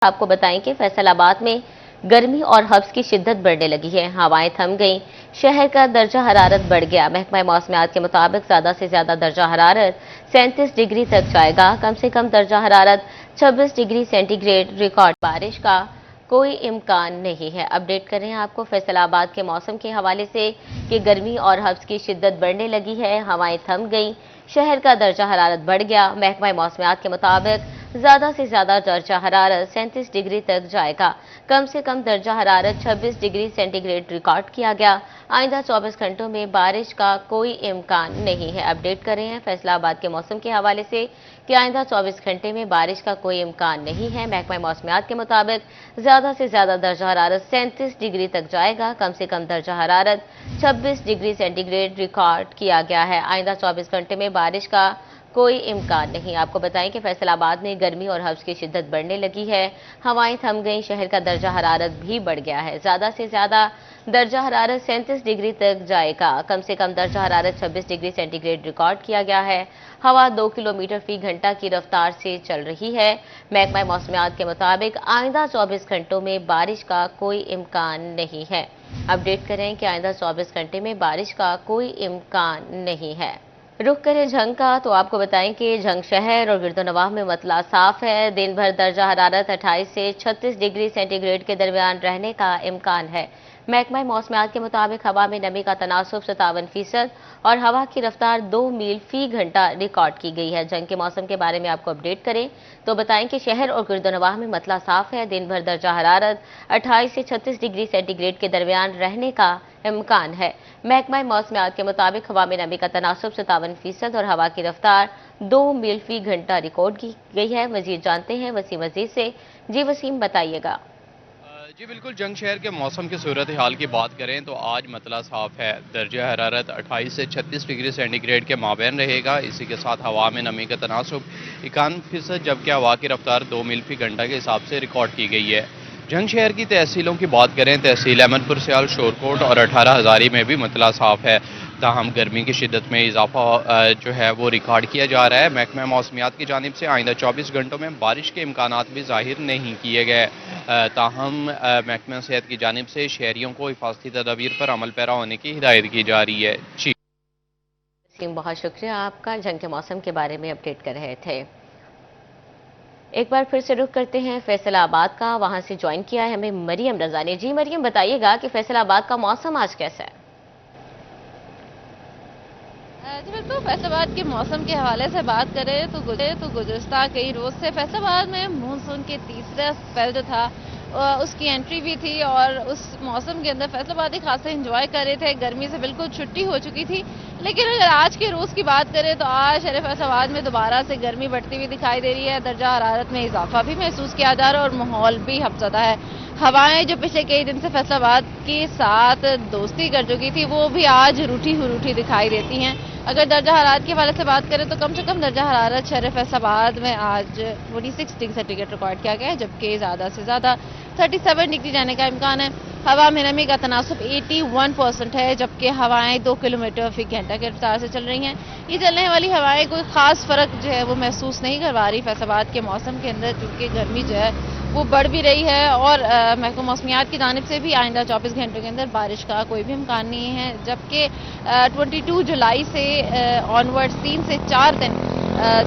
आपको बताएं कि फैसल आबाद में गर्मी और हब्स की शिद्दत बढ़ने लगी है। हवाएं थम गईं, शहर का दर्जा हरारत बढ़ गया। महकमा मौसमियात के मुताबिक ज्यादा से ज्यादा दर्जा हरारत 37 डिग्री तक जाएगा। कम से कम दर्जा हरारत 26 डिग्री सेंटीग्रेड रिकॉर्ड। बारिश का कोई इम्कान नहीं है। अपडेट कर रहे हैं आपको फैसलाबाद के मौसम के हवाले से कि गर्मी और हब्स की शिद्दत बढ़ने लगी है। हवाएं थम गईं, शहर का दर्जा हरारत बढ़ गया। महकमा मौसमियात के मुताबिक ज्यादा से ज्यादा दर्जा हरारत 37 डिग्री तक जाएगा। कम से कम दर्जा हरारत 26 डिग्री सेंटीग्रेड रिकॉर्ड किया गया। आइंदा 24 घंटों में बारिश का कोई इम्कान नहीं है। अपडेट कर रहे हैं फैसलाबाद के मौसम के हवाले से कि आइंदा 24 घंटे में बारिश का कोई इम्कान नहीं है। महकमा मौसमियात के मुताबिक ज्यादा से ज्यादा दर्जा हरारत 37 डिग्री तक जाएगा। कम से कम दर्जा हरारत 26 डिग्री सेंटीग्रेड रिकॉर्ड किया गया है। आइंदा 24 घंटे में बारिश का कोई इम्कान नहीं। आपको बताएं कि फैसलाबाद में गर्मी और हब्स की शिद्दत बढ़ने लगी है। हवाएं थम गईं, शहर का दर्जा हरारत भी बढ़ गया है। ज्यादा से ज्यादा दर्जा हरारत 37 डिग्री तक जाएगा। कम से कम दर्जा हरारत 26 डिग्री सेंटीग्रेड रिकॉर्ड किया गया है। हवा 2 किलोमीटर फी घंटा की रफ्तार से चल रही है। महकमा मौसमियात के मुताबिक आइंदा 24 घंटों में बारिश का कोई इम्कान नहीं है। अपडेट करें कि आइंदा 24 घंटे में बारिश का कोई इम्कान नहीं है। रुख करें झंग का तो आपको बताएं कि झंग शहर और गिरदोनवाह में मतला साफ है। दिन भर दर्जा हरारत 28 से 36 डिग्री सेंटीग्रेड के दरमियान रहने का इम्कान है। महकमा मौसमियात के मुताबिक हवा में नमी का तनासुब 57% और हवा की रफ्तार 2 मील फी घंटा रिकॉर्ड की गई है। झंग के मौसम के बारे में आपको अपडेट करें तो बताएं कि शहर और गिरदोनवाह में मतला साफ है। दिन भर दर्जा हरारत 28 से 36 डिग्री सेंटीग्रेड के दरमियान रहने का इम्कान है। महकमा मौसमियात के मुताबिक हवा में नमी का तनासुब 57% और हवा की रफ्तार 2 मील फी घंटा रिकॉर्ड की गई है। मजीद जानते हैं वसीम अजीज से। जी वसीम, बताइएगा। जी बिल्कुल, जंग शहर के मौसम की सूरत हाल की बात करें तो आज मतला साफ है। दर्जा हरारत 28 से 36 डिग्री सेंटीग्रेड के माबैन रहेगा। इसी के साथ हवा में नमी का तनासुब 51%, जबकि हवा की रफ्तार 2 मील फी घंटा के हिसाब से रिकॉर्ड की गई है। जंग शहर की तहसीलों की बात करें, तहसील अहमदपुर सियाल, शोरकोट और 18 हज़ारी में भी मतला साफ है। ताहम गर्मी की शिद्दत में इजाफा जो है वो रिकॉर्ड किया जा रहा है। महकमा मौसमियात की जानिब से आइंदा 24 घंटों में बारिश के इम्कानात भी जाहिर नहीं किए गए। ताहम महकमा सेहत की जानिब से शहरियों को हिफाजती तदाबीर पर अमल पैरा होने की हिदायत की जा रही है। जी बहुत शुक्रिया आपका, जंग के मौसम के बारे में अपडेट कर रहे थे। एक बार फिर से रुख करते हैं फैसलाबाद का। वहां से ज्वाइन किया है हमें मरियम रजा ने। जी मरियम, बताइएगा कि फैसलाबाद का मौसम आज कैसा है? जी बिल्कुल, फैसलाबाद के मौसम के हवाले से बात करें तो गुज़श्ता कई रोज से फैसलाबाद में मानसून के तीसरा स्पेल जो था उसकी एंट्री भी थी और उस मौसम के अंदर फैसलाबादी खासा एंजॉय कर रहे थे। गर्मी से बिल्कुल छुट्टी हो चुकी थी। लेकिन अगर आज के रोज़ की बात करें तो आज शहर फैसलाबाद में दोबारा से गर्मी बढ़ती हुई दिखाई दे रही है। दर्जा हरारत में इजाफा भी महसूस किया जा रहा है और माहौल भी हफज़दा है। हवाएं जो पिछले कई दिन से फैसलाबाद के साथ दोस्ती कर चुकी थी वो भी आज रूठी दिखाई देती हैं। अगर दर्जा हरारत के हवाले से बात करें तो कम से कम दर्जा हरारत शहर फैसलाबाद में आज 46 डिग्री सेंटीग्रेड रिकॉर्ड किया गया है, जबकि ज़्यादा से ज़्यादा 37 डिग्री जाने का इम्कान है। हवा में नमी का तनासुब 81% है, जबकि हवाएं 2 किलोमीटर फी घंटा की रफ्तार से चल रही हैं। ये चलने वाली हवाएं कोई खास फर्क जो है वो महसूस नहीं करवा रही फैसलाबाद के मौसम के अंदर, क्योंकि गर्मी जो है वो बढ़ भी रही है और महकमा मौसमियात की जानिब से भी आइंदा 24 घंटों के अंदर बारिश का कोई भी इम्कान नहीं है। जबकि 22 जुलाई से ऑनवर्ड्स 3 से 4 दिन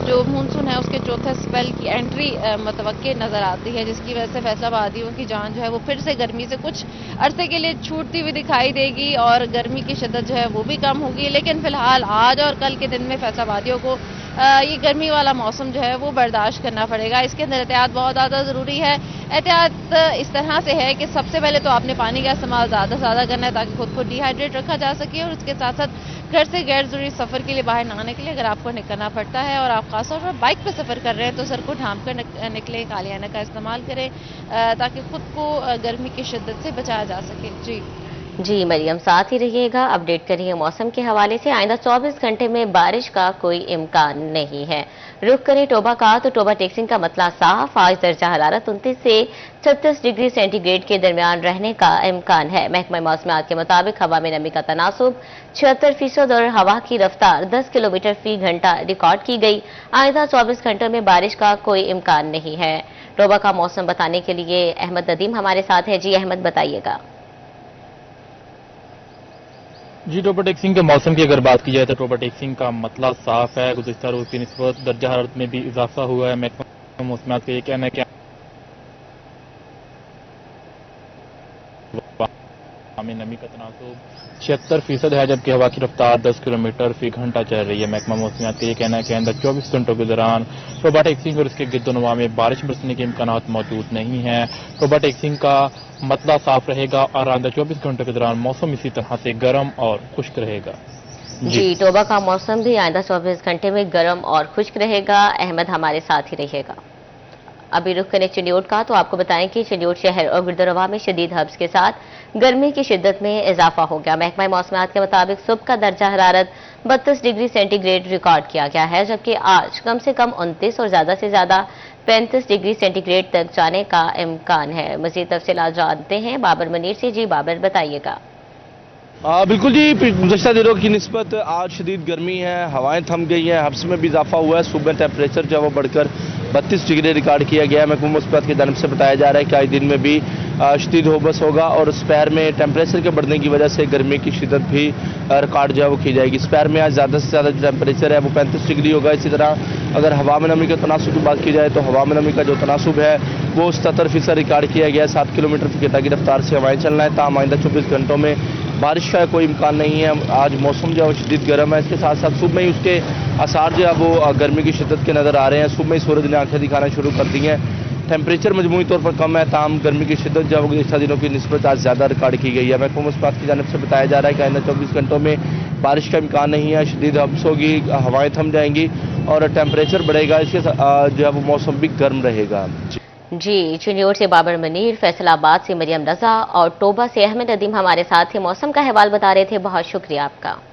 जो मानसून है उसके चौथे स्पेल की एंट्री मुतवक्के नजर आती है, जिसकी वजह से फैसलाबादियों की जान जो है वो फिर से गर्मी से कुछ अरसे के लिए छूटती हुई दिखाई देगी और गर्मी की शिद्दत जो है वो भी कम होगी। लेकिन फिलहाल आज और कल के दिन में फैसलाबादियों को ये गर्मी वाला मौसम जो है वो बर्दाश्त करना पड़ेगा। इसके अंदर एहतियात बहुत ज़्यादा ज़रूरी है। एहतियात इस तरह से है कि सबसे पहले तो आपने पानी का इस्तेमाल ज़्यादा से ज़्यादा करना है ताकि खुद को डिहाइड्रेट रखा जा सके, और उसके साथ साथ घर से गैर ज़रूरी सफ़र के लिए बाहर ना आने के लिए अगर आपको निकलना पड़ता है और आप खासतौर पर बाइक पर सफ़र कर रहे हैं तो सर को ढांप कर निकलें, कालियाना का इस्तेमाल करें ताकि खुद को गर्मी की शिद्दत से बचाया जा सके। जी मरियम, साथ ही रहिएगा, अपडेट करिए मौसम के हवाले से। आइंदा 24 घंटे में बारिश का कोई इम्कान नहीं है। रुख करें टोबा का तो टोबा टेक्सिंग का मतला साफ। आज दर्जा हरारत 29 से 36 डिग्री सेंटीग्रेड के दरमियान रहने का इम्कान है। महकमा मौसमियात के मुताबिक हवा में नमी का तनासुब 76% और हवा की रफ्तार 10 किलोमीटर फी घंटा रिकॉर्ड की गई। आइंदा 24 घंटों में बारिश का कोई इम्कान नहीं है। टोबा का मौसम बताने के लिए अहमद नदीम हमारे साथ है। जी अहमद, बताइएगा। जी, टोबा टेक्सिंग के मौसम की अगर बात की जाए तो टोबा टेक्सिंग का मतला साफ है। गुज़िश्ता रोज की निस्बत दर्जा हरारत में भी इजाफा हुआ है। महकमा मौसमियात का ये कहना है कि में नमी का तनासुब 76% है, जबकि हवा की रफ्तार 10 किलोमीटर फी घंटा चल रही है। महकमा मौसमियात का ये कहना है कि आइंदा 24 घंटों के दौरान टोबा टेक्सिंग और इसके गिरदोनवा में बारिश बरसने के इम्कानात मौजूद नहीं है। टोबा टेक्सिंग का मतला साफ रहेगा और आइंदा 24 घंटों के दौरान मौसम इसी तरह से गर्म और खुश्क रहेगा। जी, टोबा का मौसम भी आइंदा 24 घंटे में गर्म और खुश्क रहेगा। अहमद हमारे साथ ही रहिएगा। अभी रुख करें चिन्योट का, तो आपको बताएं कि चिन्योट शहर और गिरदोनवा में शदीद हब्स के साथ गर्मी की शिद्दत में इजाफा हो गया। महकमा मौसमियात के मुताबिक सुबह का दर्जा हरारत 32 डिग्री सेंटीग्रेड रिकॉर्ड किया गया है, जबकि आज कम से कम 29 और ज्यादा से ज्यादा 35 डिग्री सेंटीग्रेड तक जाने का इम्कान है। मजीद तफसीलात जानते हैं बाबर मनीर से। जी बाबर, बताइएगा। बिल्कुल जी, गुज़श्ता दिनों की निस्बत आज शदीद गर्मी है, हवाएं थम गई हैं, हब्स में भी इजाफा हुआ है। सुबह टेम्परेचर जो है वो बढ़कर 32 डिग्री रिकॉर्ड किया गया है। महकमा मौसमियात की जानिब से बताया जा रहा है कि आज दिन में भी शदीद होबस होगा और स्पैर में टेम्परेचर के बढ़ने की वजह से गर्मी की शिद्दत भी रिकॉर्ड जो है वो की जाएगी। स्पैर में आज ज़्यादा से ज़्यादा जो टेम्परेचर है वो 35 डिग्री होगा। इसी तरह अगर हवा में नमी के तनासुब की बात की जाए तो हवा में नमी का जो तनासुब है वो 77% रिकॉर्ड किया गया है। 7 किलोमीटर फी घंटा की रफ्तार से हवाएं चलना है। ताहम आइंदा 24 घंटों में बारिश का कोई इम्कान नहीं है। आज मौसम जो है शदीद गर्म है। इसके साथ साथ सुबह में ही उसके आसार जो है वो गर्मी की शिद्दत के नज़र आ रहे हैं। सुबह में ही सूरज ने आंखें दिखाना शुरू कर दी हैं। टेम्परेचर मजमूई तौर पर कम है, ताहम गर्मी की शिद्दत जो है वो गुज़श्ता दिनों की निस्बत आज ज़्यादा रिकॉर्ड की गई है। महकमा मौसमियात की जानिब से बताया जा रहा है कि आइंदा 24 घंटों में बारिश का इम्कान नहीं है। शदीद हब्स होगी, हवाएं थम जाएंगी और टेम्परेचर बढ़ेगा। इसके जो है वो मौसम भी गर्म रहेगा। जी, चिन्योट से बाबर मनीर, फैसलाबाद से मरियम रजा और टोबा से अहमद नदीम हमारे साथ थे, मौसम का अहवाल बता रहे थे। बहुत शुक्रिया आपका।